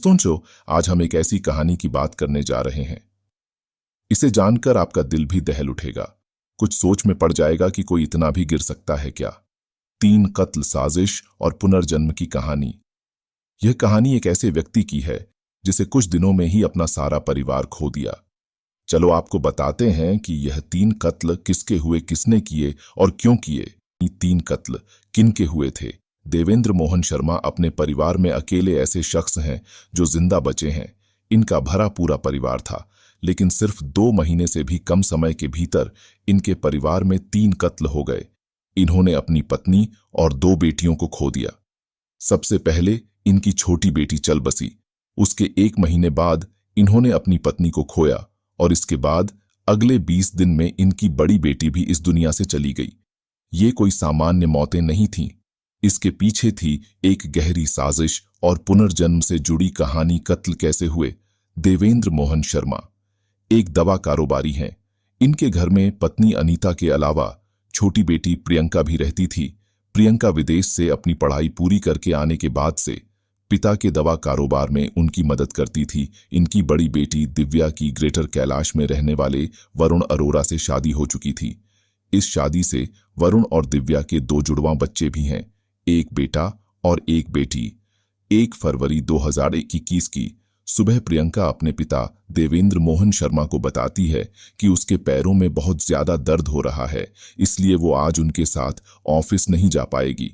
दोस्तों, आज हम एक ऐसी कहानी की बात करने जा रहे हैं। इसे जानकर आपका दिल भी दहल उठेगा। कुछ सोच में पड़ जाएगा कि कोई इतना भी गिर सकता है क्या। 3 कत्ल, साजिश और पुनर्जन्म की कहानी। यह कहानी एक ऐसे व्यक्ति की है जिसे कुछ दिनों में ही अपना सारा परिवार खो दिया। चलो आपको बताते हैं कि यह 3 कत्ल किसके हुए, किसने किए और क्यों किए। 3 कत्ल किनके हुए थे। देवेंद्र मोहन शर्मा अपने परिवार में अकेले ऐसे शख्स हैं जो जिंदा बचे हैं। इनका भरा पूरा परिवार था, लेकिन सिर्फ 2 महीने से भी कम समय के भीतर इनके परिवार में 3 कत्ल हो गए। इन्होंने अपनी पत्नी और 2 बेटियों को खो दिया। सबसे पहले इनकी छोटी बेटी चल बसी। उसके 1 महीने बाद इन्होंने अपनी पत्नी को खोया और इसके बाद अगले 20 दिन में इनकी बड़ी बेटी भी इस दुनिया से चली गई। ये कोई सामान्य मौतें नहीं थीं। इसके पीछे थी एक गहरी साजिश और पुनर्जन्म से जुड़ी कहानी। कत्ल कैसे हुए। देवेंद्र मोहन शर्मा एक दवा कारोबारी हैं। इनके घर में पत्नी अनीता के अलावा छोटी बेटी प्रियंका भी रहती थी। प्रियंका विदेश से अपनी पढ़ाई पूरी करके आने के बाद से पिता के दवा कारोबार में उनकी मदद करती थी। इनकी बड़ी बेटी दिव्या की ग्रेटर कैलाश में रहने वाले वरुण अरोरा से शादी हो चुकी थी। इस शादी से वरुण और दिव्या के 2 जुड़वां बच्चे भी हैं, एक बेटा और एक बेटी। 1 फरवरी 2021 की सुबह प्रियंका अपने पिता देवेंद्र मोहन शर्मा को बताती है कि उसके पैरों में बहुत ज्यादा दर्द हो रहा है, इसलिए वो आज उनके साथ ऑफिस नहीं जा पाएगी।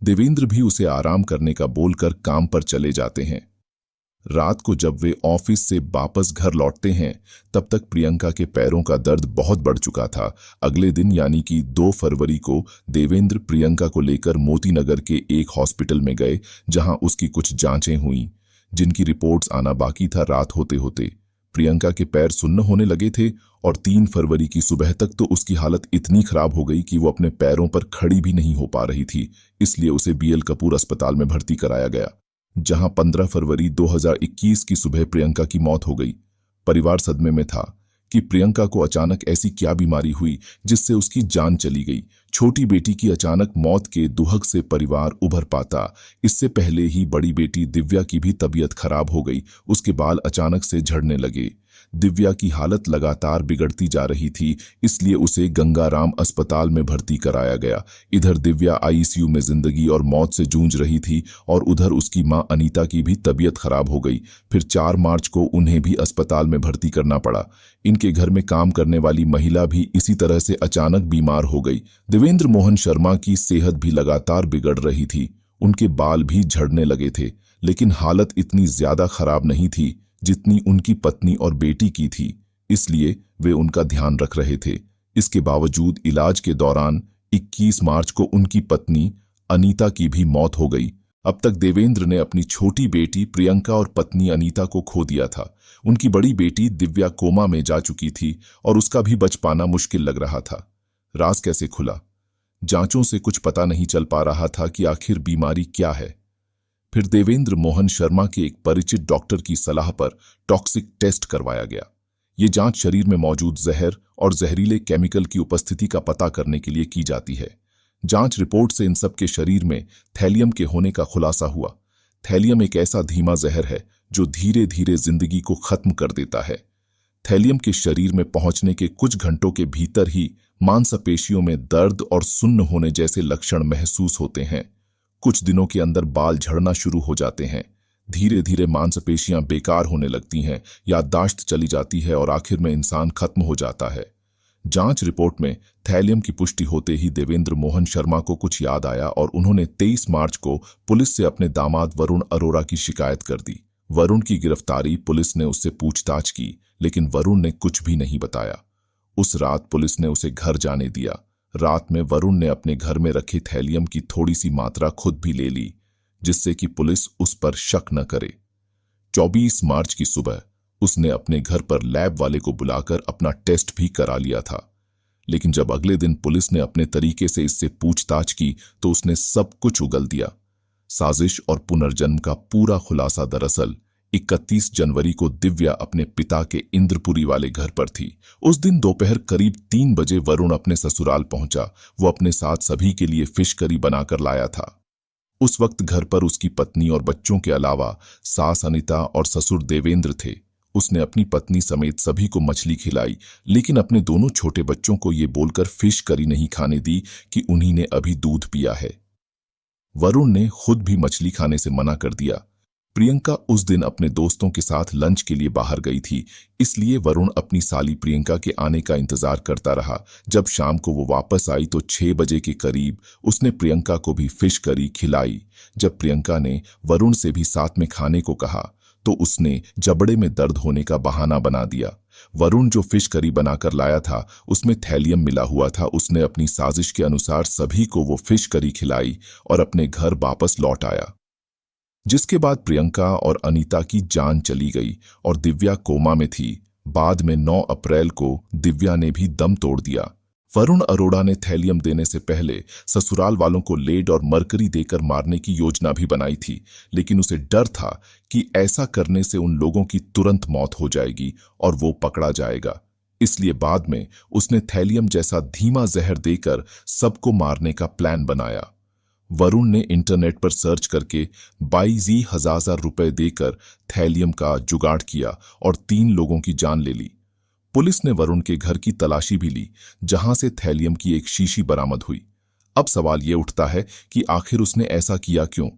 देवेंद्र भी उसे आराम करने का बोलकर काम पर चले जाते हैं। रात को जब वे ऑफिस से वापस घर लौटते हैं, तब तक प्रियंका के पैरों का दर्द बहुत बढ़ चुका था। अगले दिन यानी कि 2 फरवरी को देवेंद्र प्रियंका को लेकर मोती नगर के एक हॉस्पिटल में गए, जहां उसकी कुछ जांचें हुईं, जिनकी रिपोर्ट्स आना बाकी था। रात होते होते प्रियंका के पैर सुन्न होने लगे थे और 3 फरवरी की सुबह तक तो उसकी हालत इतनी खराब हो गई कि वो अपने पैरों पर खड़ी भी नहीं हो पा रही थी। इसलिए उसे बीएल कपूर अस्पताल में भर्ती कराया गया, जहां 15 फरवरी 2021 की सुबह प्रियंका की मौत हो गई। परिवार सदमे में था कि प्रियंका को अचानक ऐसी क्या बीमारी हुई जिससे उसकी जान चली गई। छोटी बेटी की अचानक मौत के दुहक से परिवार उभर पाता। इससे पहले ही बड़ी बेटी दिव्या की भी तबीयत खराब हो गई। उसके बाल अचानक से झड़ने लगे। दिव्या की हालत लगातार बिगड़ती जा रही थी, इसलिए उसे गंगाराम अस्पताल में भर्ती कराया गया। इधर दिव्या आईसीयू में जिंदगी और मौत से जूझ रही थी और उधर उसकी मां अनीता की भी तबीयत खराब हो गई। फिर 4 मार्च को उन्हें भी अस्पताल में भर्ती करना पड़ा। इनके घर में काम करने वाली महिला भी इसी तरह से अचानक बीमार हो गई। देवेंद्र मोहन शर्मा की सेहत भी लगातार बिगड़ रही थी। उनके बाल भी झड़ने लगे थे, लेकिन हालत इतनी ज्यादा खराब नहीं थी जितनी उनकी पत्नी और बेटी की थी, इसलिए वे उनका ध्यान रख रहे थे। इसके बावजूद इलाज के दौरान 21 मार्च को उनकी पत्नी अनीता की भी मौत हो गई। अब तक देवेंद्र ने अपनी छोटी बेटी प्रियंका और पत्नी अनीता को खो दिया था। उनकी बड़ी बेटी दिव्या कोमा में जा चुकी थी और उसका भी बच पाना मुश्किल लग रहा था। राज कैसे खुला। जांचों से कुछ पता नहीं चल पा रहा था कि आखिर बीमारी क्या है। फिर देवेंद्र मोहन शर्मा के एक परिचित डॉक्टर की सलाह पर टॉक्सिक टेस्ट करवाया गया। ये जांच शरीर में मौजूद जहर और जहरीले केमिकल की उपस्थिति का पता करने के लिए की जाती है। जांच रिपोर्ट से इन सब के शरीर में थैलियम के होने का खुलासा हुआ। थैलियम एक ऐसा धीमा जहर है जो धीरे धीरे जिंदगी को खत्म कर देता है। थैलियम के शरीर में पहुंचने के कुछ घंटों के भीतर ही मांसपेशियों में दर्द और सुन्न होने जैसे लक्षण महसूस होते हैं। कुछ दिनों के अंदर बाल झड़ना शुरू हो जाते हैं। धीरे धीरे मांसपेशियां बेकार होने लगती हैं, याददाश्त चली जाती है और आखिर में इंसान खत्म हो जाता है। जांच रिपोर्ट में थैलियम की पुष्टि होते ही देवेंद्र मोहन शर्मा को कुछ याद आया और उन्होंने 23 मार्च को पुलिस से अपने दामाद वरुण अरोरा की शिकायत कर दी। वरुण की गिरफ्तारी पुलिस ने उससे पूछताछ की, लेकिन वरुण ने कुछ भी नहीं बताया। उस रात पुलिस ने उसे घर जाने दिया। रात में वरुण ने अपने घर में रखे थैलियम की थोड़ी सी मात्रा खुद भी ले ली, जिससे कि पुलिस उस पर शक न करे। 24 मार्च की सुबह उसने अपने घर पर लैब वाले को बुलाकर अपना टेस्ट भी करा लिया था। लेकिन जब अगले दिन पुलिस ने अपने तरीके से इससे पूछताछ की तो उसने सब कुछ उगल दिया। साजिश और पुनर्जन्म का पूरा खुलासा दरअसल 31 जनवरी को दिव्या अपने पिता के इंद्रपुरी वाले घर पर थी। उस दिन दोपहर करीब 3 बजे वरुण अपने ससुराल पहुंचा। वो अपने साथ सभी के लिए फिश करी बनाकर लाया था। उस वक्त घर पर उसकी पत्नी और बच्चों के अलावा सास अनिता और ससुर देवेंद्र थे। उसने अपनी पत्नी समेत सभी को मछली खिलाई, लेकिन अपने दोनों छोटे बच्चों को ये बोलकर फिश करी नहीं खाने दी कि उन्हीं ने अभी दूध पिया है। वरुण ने खुद भी मछली खाने से मना कर दिया। प्रियंका उस दिन अपने दोस्तों के साथ लंच के लिए बाहर गई थी, इसलिए वरुण अपनी साली प्रियंका के आने का इंतजार करता रहा। जब शाम को वो वापस आई तो 6 बजे के करीब उसने प्रियंका को भी फिश करी खिलाई। जब प्रियंका ने वरुण से भी साथ में खाने को कहा तो उसने जबड़े में दर्द होने का बहाना बना दिया। वरुण जो फिश करी बनाकर लाया था उसमें थैलियम मिला हुआ था। उसने अपनी साजिश के अनुसार सभी को वो फिश करी खिलाई और अपने घर वापस लौट आया, जिसके बाद प्रियंका और अनीता की जान चली गई और दिव्या कोमा में थी। बाद में 9 अप्रैल को दिव्या ने भी दम तोड़ दिया। वरुण अरोड़ा ने थैलियम देने से पहले ससुराल वालों को लेड और मरकरी देकर मारने की योजना भी बनाई थी, लेकिन उसे डर था कि ऐसा करने से उन लोगों की तुरंत मौत हो जाएगी और वो पकड़ा जाएगा। इसलिए बाद में उसने थैलियम जैसा धीमा जहर देकर सबको मारने का प्लान बनाया। वरुण ने इंटरनेट पर सर्च करके 22,000 रुपए देकर थैलियम का जुगाड़ किया और 3 लोगों की जान ले ली। पुलिस ने वरुण के घर की तलाशी भी ली, जहां से थैलियम की एक शीशी बरामद हुई। अब सवाल ये उठता है कि आखिर उसने ऐसा किया क्यों?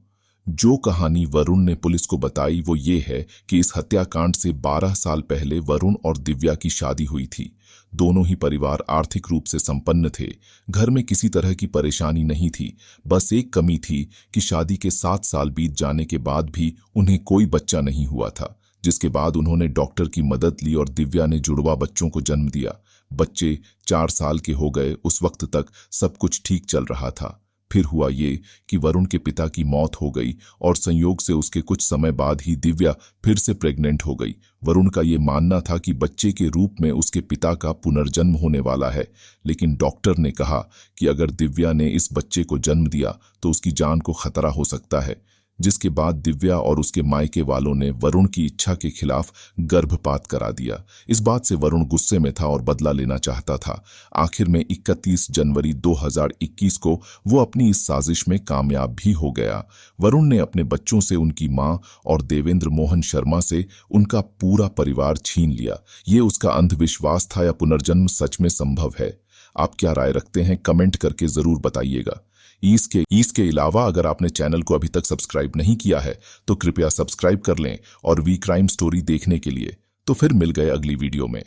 जो कहानी वरुण ने पुलिस को बताई वो ये है कि इस हत्याकांड से 12 साल पहले वरुण और दिव्या की शादी हुई थी। दोनों ही परिवार आर्थिक रूप से संपन्न थे। घर में किसी तरह की परेशानी नहीं थी। बस एक कमी थी कि शादी के 7 साल बीत जाने के बाद भी उन्हें कोई बच्चा नहीं हुआ था, जिसके बाद उन्होंने डॉक्टर की मदद ली और दिव्या ने जुड़वा बच्चों को जन्म दिया। बच्चे 4 साल के हो गए। उस वक्त तक सब कुछ ठीक चल रहा था। फिर हुआ ये कि वरुण के पिता की मौत हो गई और संयोग से उसके कुछ समय बाद ही दिव्या फिर से प्रेग्नेंट हो गई। वरुण का ये मानना था कि बच्चे के रूप में उसके पिता का पुनर्जन्म होने वाला है, लेकिन डॉक्टर ने कहा कि अगर दिव्या ने इस बच्चे को जन्म दिया तो उसकी जान को खतरा हो सकता है, जिसके बाद दिव्या और उसके मायके वालों ने वरुण की इच्छा के खिलाफ गर्भपात करा दिया। इस बात से वरुण गुस्से में था और बदला लेना चाहता था। आखिर में 31 जनवरी 2021 को वो अपनी इस साजिश में कामयाब भी हो गया। वरुण ने अपने बच्चों से उनकी मां और देवेंद्र मोहन शर्मा से उनका पूरा परिवार छीन लिया। ये उसका अंधविश्वास था या पुनर्जन्म सच में संभव है? आप क्या राय रखते हैं? कमेंट करके जरूर बताइएगा। इसके अलावा अगर आपने चैनल को अभी तक सब्सक्राइब नहीं किया है तो कृपया सब्सक्राइब कर लें और वी क्राइम स्टोरी देखने के लिए। तो फिर मिल गए अगली वीडियो में।